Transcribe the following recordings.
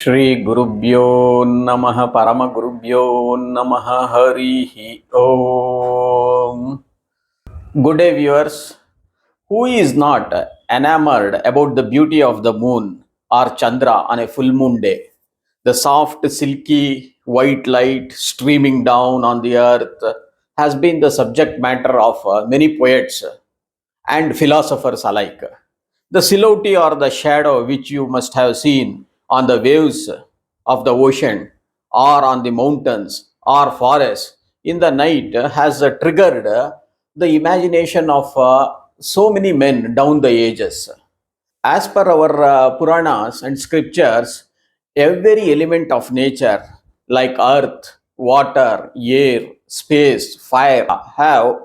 Shri Gurubhyo Namaha Parama Gurubhyo Namaha Harihi Om. Good day, viewers. Who is not enamored about the beauty of the moon or Chandra on a full moon day? The soft, silky, white light streaming down on the earth has been the subject matter of many poets and philosophers alike. The silhouette or the shadow which you must have seen on the waves of the ocean or on the mountains or forests in the night has triggered the imagination of so many men down the ages. As per our Puranas and scriptures, every element of nature, like earth, water, air, space, fire, have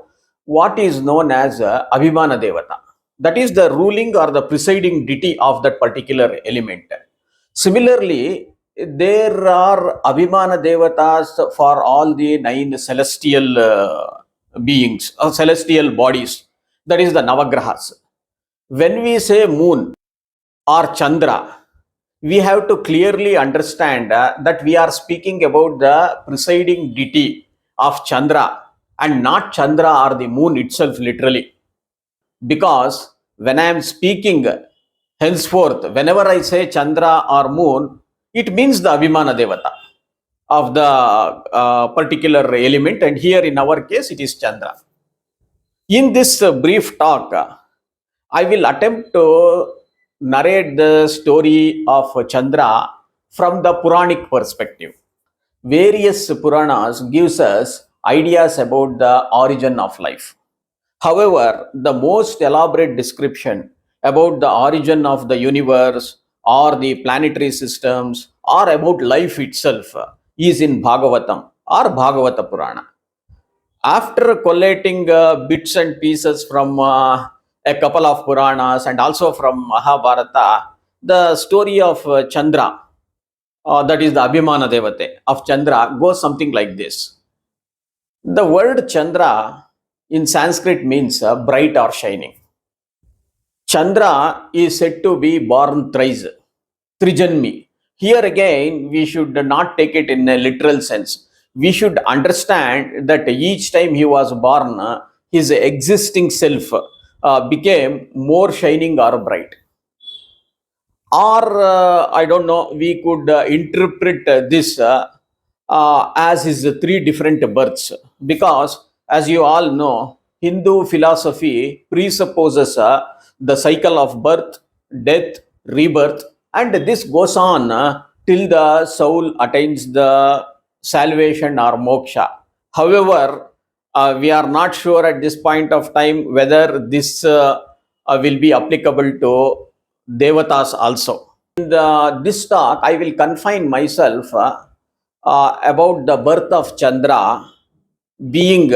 what is known as Abhimana Devata. That is the ruling or the presiding deity of that particular element. Similarly, there are Abhimana Devatas for all the nine celestial beings, or celestial bodies. That is the Navagrahas. When we say moon or Chandra, we have to clearly understand that we are speaking about the presiding deity of Chandra and not Chandra or the moon itself, literally. Because when I am speaking henceforth, whenever I say Chandra or moon, it means the Abhimana Devata of the particular element, and here in our case, it is Chandra. In this brief talk, I will attempt to narrate the story of Chandra from the Puranic perspective. Various Puranas gives us ideas about the origin of life. However, the most elaborate description about the origin of the universe or the planetary systems or about life itself is in Bhagavatam or Bhagavata Purana. After collating bits and pieces from a couple of Puranas and also from Mahabharata, the story of Chandra, that is the Abhimana Devate of Chandra, goes something like this. The word Chandra in Sanskrit means bright or shining. Chandra is said to be born thrice, Trijanmi. Here again, we should not take it in a literal sense. We should understand that each time he was born, his existing self became more shining or bright. Or, I don't know, we could interpret this as his three different births. Because, as you all know, Hindu philosophy presupposes the cycle of birth, death, rebirth, and this goes on till the soul attains the salvation or moksha. However, we are not sure at this point of time whether this will be applicable to devatas also. In this talk, I will confine myself about the birth of Chandra being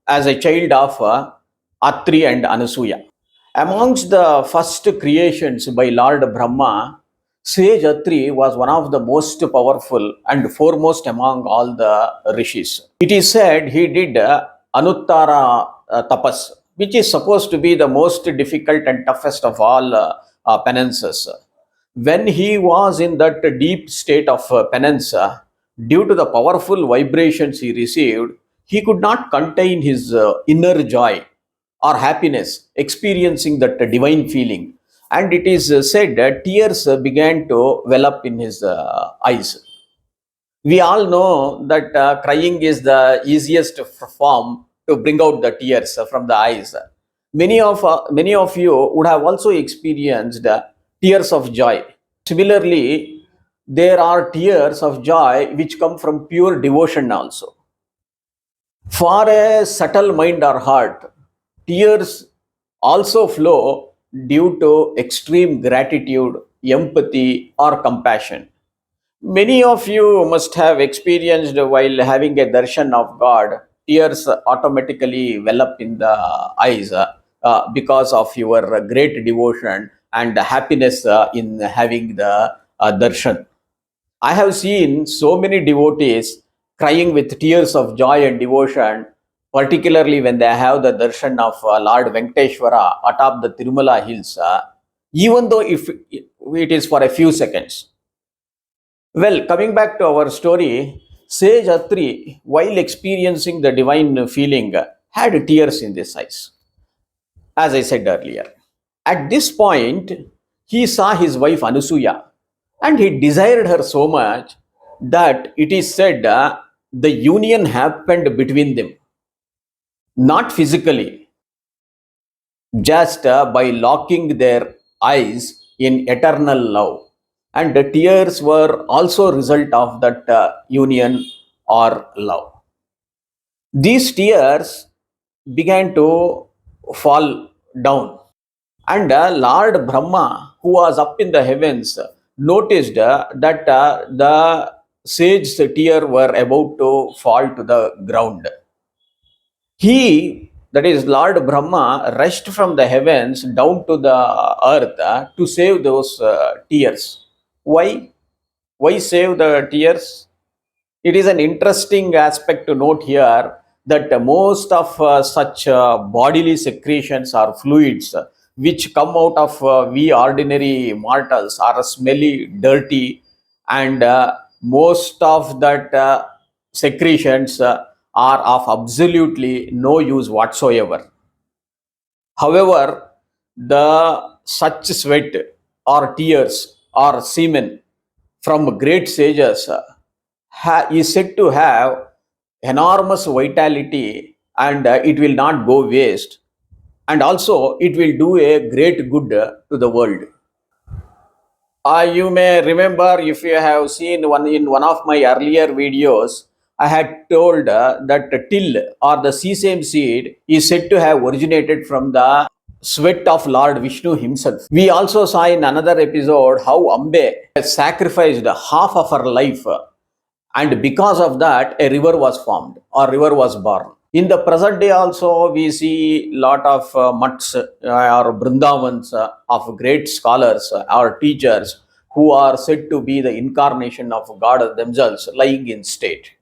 as a child of Atri and Anasuya. Amongst the first creations by Lord Brahma, Sage Atri was one of the most powerful and foremost among all the rishis. It is said he did Anuttara Tapas, which is supposed to be the most difficult and toughest of all penances. When he was in that deep state of penance, due to the powerful vibrations he received, he could not contain his inner joy or happiness, experiencing that divine feeling. And it is said that tears began to well up in his eyes. We all know that crying is the easiest form to bring out the tears from the eyes. Many of you would have also experienced tears of joy. Similarly, there are tears of joy which come from pure devotion also. For a subtle mind or heart, tears also flow due to extreme gratitude, empathy, or compassion. Many of you must have experienced while having a darshan of God, tears automatically well up in the eyes because of your great devotion and happiness in having the darshan. I have seen so many devotees crying with tears of joy and devotion, particularly when they have the darshan of Lord Venkateshwara atop the Tirumala hills, even though if it is for a few seconds. Well, coming back to our story, Sage Atri, while experiencing the divine feeling, had tears in his eyes, as I said earlier. At this point, he saw his wife Anusuya and he desired her so much that it is said the union happened between them, not physically, just by locking their eyes in eternal love. And the tears were also a result of that union or love. These tears began to fall down. And Lord Brahma, who was up in the heavens, noticed that the sage's tears were about to fall to the ground. He, that is Lord Brahma, rushed from the heavens down to the earth to save those tears. Why? Why save the tears? It is an interesting aspect to note here that most of such bodily secretions or fluids which come out of we ordinary mortals are smelly, dirty, and most of that secretions are of absolutely no use whatsoever. However, the such sweat or tears or semen from great sages is said to have enormous vitality, and it will not go waste, and also it will do a great good to the world. You may remember, if you have seen one of my earlier videos, I had told that till or the sesame seed is said to have originated from the sweat of Lord Vishnu himself. We also saw in another episode how Ambe sacrificed half of her life, and because of that a river was formed or river was born. In the present day also we see lot of mutts or brindavans of great scholars or teachers who are said to be the incarnation of God themselves lying in state,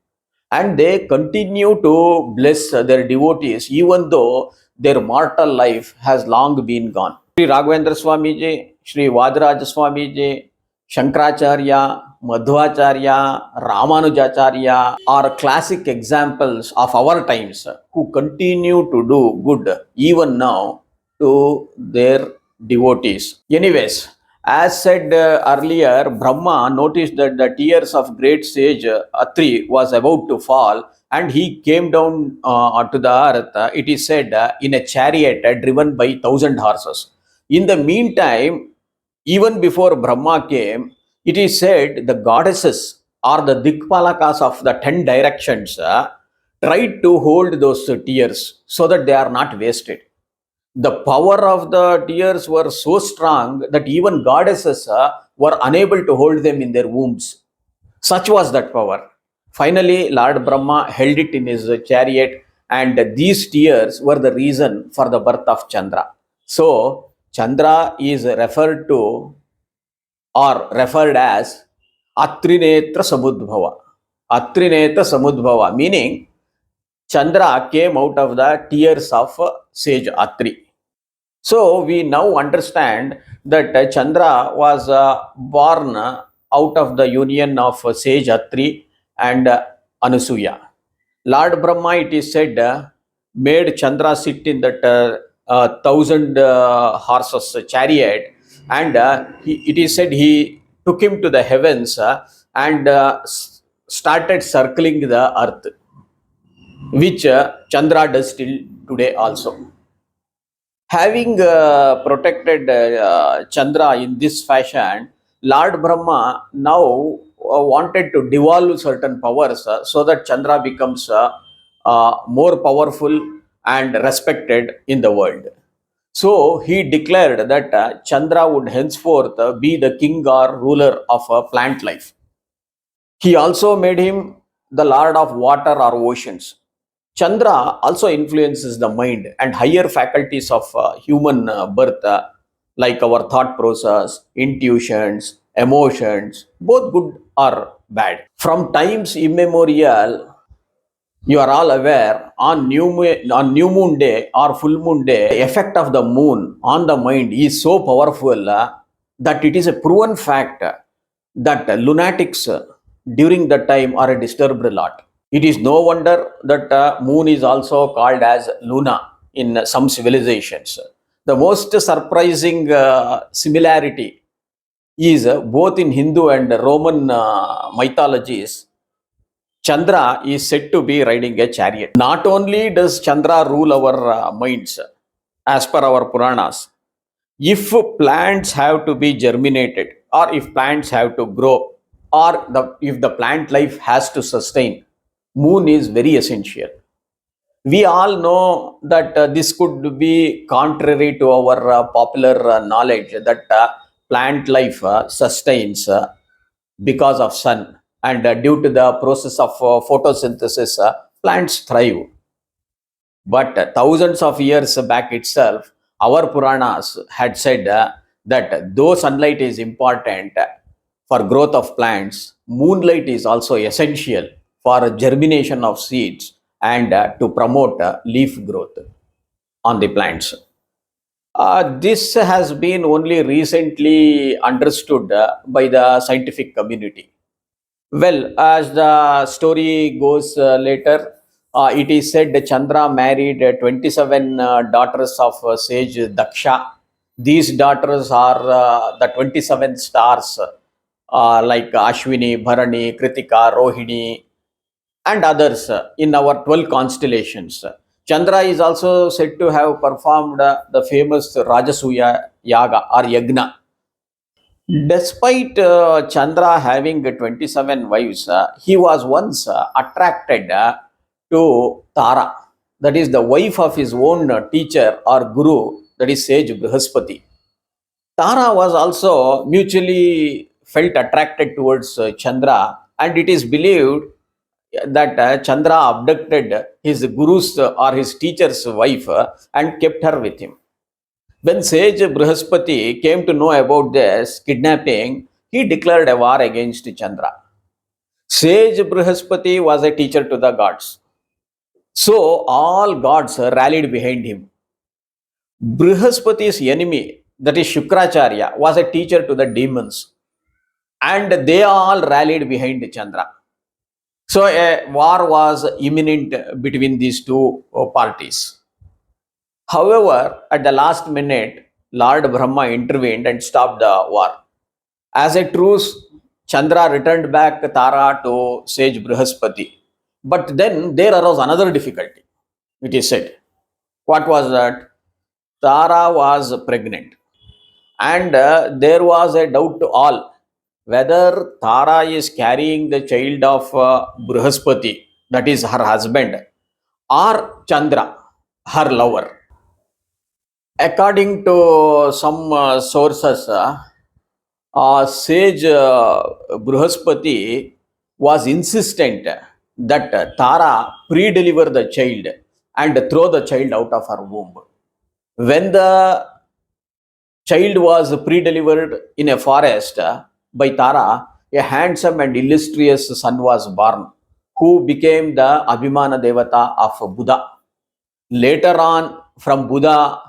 and they continue to bless their devotees even though their mortal life has long been gone. Sri Raghavendra Swamiji, Sri Vadraja Swamiji, Shankaracharya, Madhvacharya, Ramanujacharya are classic examples of our times who continue to do good even now to their devotees. Anyways, as said earlier, Brahma noticed that the tears of great sage Atri was about to fall, and he came down to the earth, it is said, in a chariot driven by 1,000 horses. In the meantime, even before Brahma came, it is said the goddesses or the Dikpalakas of the 10 directions tried to hold those tears so that they are not wasted. The power of the tears were so strong that even goddesses were unable to hold them in their wombs. Such was that power. Finally, Lord Brahma held it in his chariot, and these tears were the reason for the birth of Chandra. So, Chandra is referred to or referred as Atrinetra Samudbhava. Atrinetra Samudbhava, meaning Chandra came out of the tears of sage Atri. So we now understand that Chandra was born out of the union of sage Atri and Anusuya. Lord Brahma, it is said, made Chandra sit in that 1,000 horses chariot, and it is said he took him to the heavens and started circling the earth, which Chandra does till today also. Having protected Chandra in this fashion, Lord Brahma now wanted to devolve certain powers so that Chandra becomes more powerful and respected in the world. So he declared that Chandra would henceforth be the king or ruler of plant life. He also made him the lord of water or oceans. Chandra also influences the mind and higher faculties of human birth, like our thought process, intuitions, emotions, both good or bad. From times immemorial, you are all aware, on new moon day or full moon day, the effect of the moon on the mind is so powerful that it is a proven fact that lunatics during that time are a disturbed lot. It is no wonder that moon is also called as Luna in some civilizations. The most surprising similarity is both in Hindu and Roman mythologies. Chandra is said to be riding a chariot. Not only does Chandra rule our minds, as per our Puranas, if plants have to be germinated, or if plants have to grow, or if the plant life has to sustain, moon is very essential. We all know that this could be contrary to our popular knowledge that plant life sustains because of sun, and due to the process of photosynthesis, plants thrive. But thousands of years back itself, our Puranas had said that though sunlight is important for growth of plants, moonlight is also essential for germination of seeds and to promote leaf growth on the plants. This has been only recently understood by the scientific community. Well, as the story goes later, it is said that Chandra married 27 daughters of sage Daksha. These daughters are the 27 stars like Ashwini, Bharani, Kritika, Rohini, and others in our 12 constellations. Chandra is also said to have performed the famous Rajasuya Yaga or Yagna. Despite Chandra having 27 wives, he was once attracted to Tara, that is the wife of his own teacher or guru, that is sage Brihaspati. Tara was also mutually felt attracted towards Chandra, and it is believed that Chandra abducted his guru's or his teacher's wife and kept her with him. When sage Brihaspati came to know about this kidnapping, he declared a war against Chandra. Sage Brihaspati was a teacher to the gods. So all gods rallied behind him. Brihaspati's enemy, that is Shukracharya, was a teacher to the demons. And they all rallied behind Chandra. So a war was imminent between these two parties. However, at the last minute, Lord Brahma intervened and stopped the war. As a truce, Chandra returned back Tara to sage Brihaspati. But then there arose another difficulty, it is said. What was that? Tara was pregnant. And there was a doubt to all whether Tara is carrying the child of Brihaspati, that is her husband, or Chandra, her lover. According to some sources, sage Brihaspati was insistent that Tara pre-deliver the child and throw the child out of her womb. When the child was pre-delivered in a forest by Tara, a handsome and illustrious son was born, who became the Abhimana Devata of Budha. Later on, from Budha,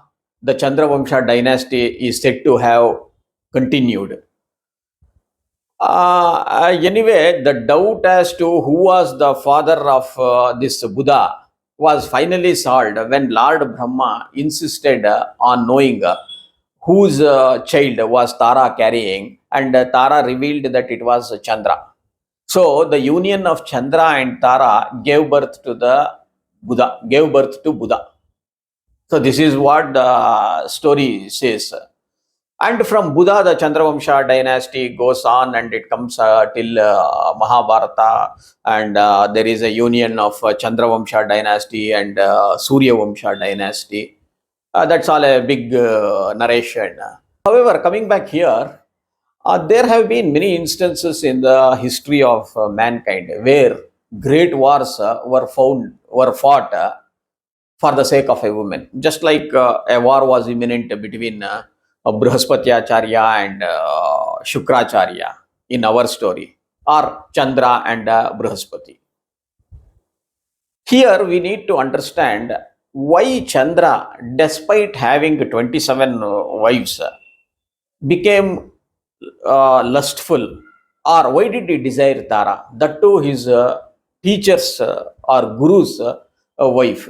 the Chandravamsha dynasty is said to have continued. Anyway, the doubt as to who was the father of this Buddha was finally solved when Lord Brahma insisted on knowing whose child was Tara carrying, and Tara revealed that it was Chandra. So the union of Chandra and Tara gave birth to the Buddha, gave birth to Buddha. So this is what the story says. And from Buddha, the Chandravamsha dynasty goes on and it comes till Mahabharata. And there is a union of Chandravamsha dynasty and Suryavamsha dynasty. That's all a big narration. However, coming back here, there have been many instances in the history of mankind where great wars were fought for the sake of a woman. Just like a war was imminent between Brihaspati Acharya and Shukracharya in our story, or Chandra and Brihaspati. Here we need to understand why Chandra, despite having 27 wives, became lustful or why did he desire Tara? That too his teacher's or guru's wife.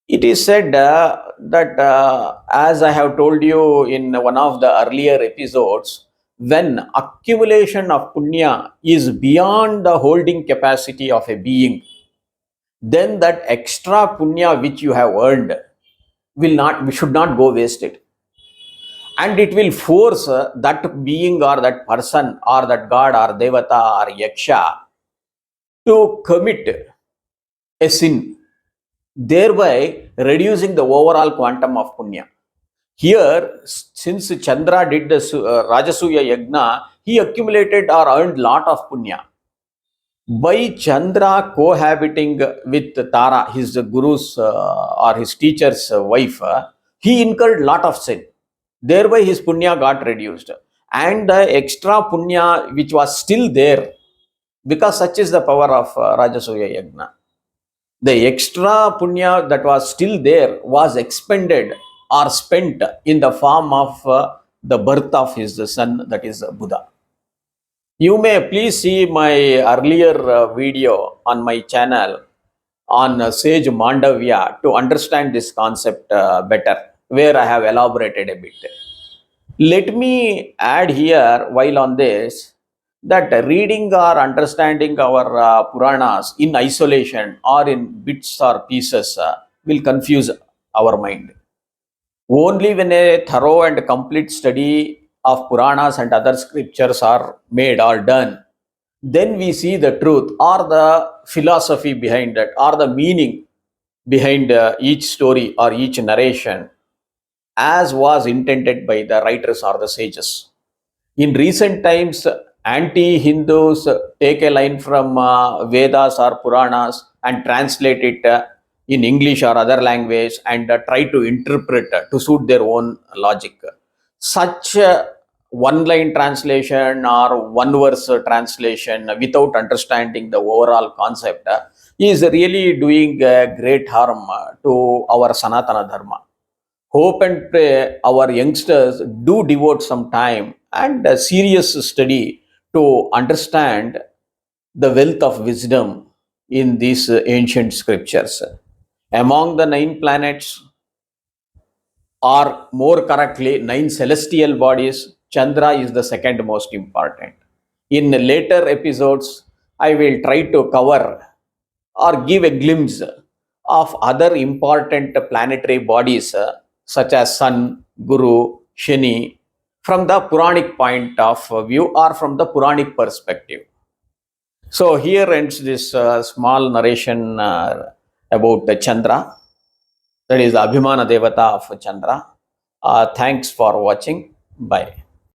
It is said that, as I have told you in one of the earlier episodes, when accumulation of punya is beyond the holding capacity of a being, then that extra punya which you have earned should not go wasted, and it will force that being or that person or that god or devata or yaksha to commit a sin, thereby reducing the overall quantum of punya. Here, since Chandra did the Rajasuya Yagna, he accumulated or earned lot of punya. By Chandra cohabiting with Tara, his guru's or his teacher's wife, he incurred lot of sin. Thereby his punya got reduced. And the extra punya which was still there, because such is the power of Rajasuya Yagna, the extra punya that was still there was expended or spent in the form of the birth of his son, that is Budha. You may please see my earlier video on my channel on Sage Mandavya to understand this concept better, where I have elaborated a bit. Let me add here, while on this, that reading or understanding our Puranas in isolation or in bits or pieces will confuse our mind. Only when a thorough and complete study of Puranas and other scriptures are made or done, then we see the truth or the philosophy behind it or the meaning behind each story or each narration, as was intended by the writers or the sages. In recent times, anti-Hindus take a line from Vedas or Puranas and translate it in English or other language and try to interpret to suit their own logic. Such one-line translation or one-verse translation without understanding the overall concept is really doing great harm to our Sanatana Dharma. Hope and pray our youngsters do devote some time and a serious study to understand the wealth of wisdom in these ancient scriptures. Among the 9 planets, or more correctly, 9 celestial bodies, Chandra is the second most important. In later episodes, I will try to cover or give a glimpse of other important planetary bodies such as Sun, Guru, Shani, from the Puranic point of view or from the Puranic perspective. So here ends this small narration about Chandra, that is the Abhimana Devata of Chandra. Thanks for watching. Bye.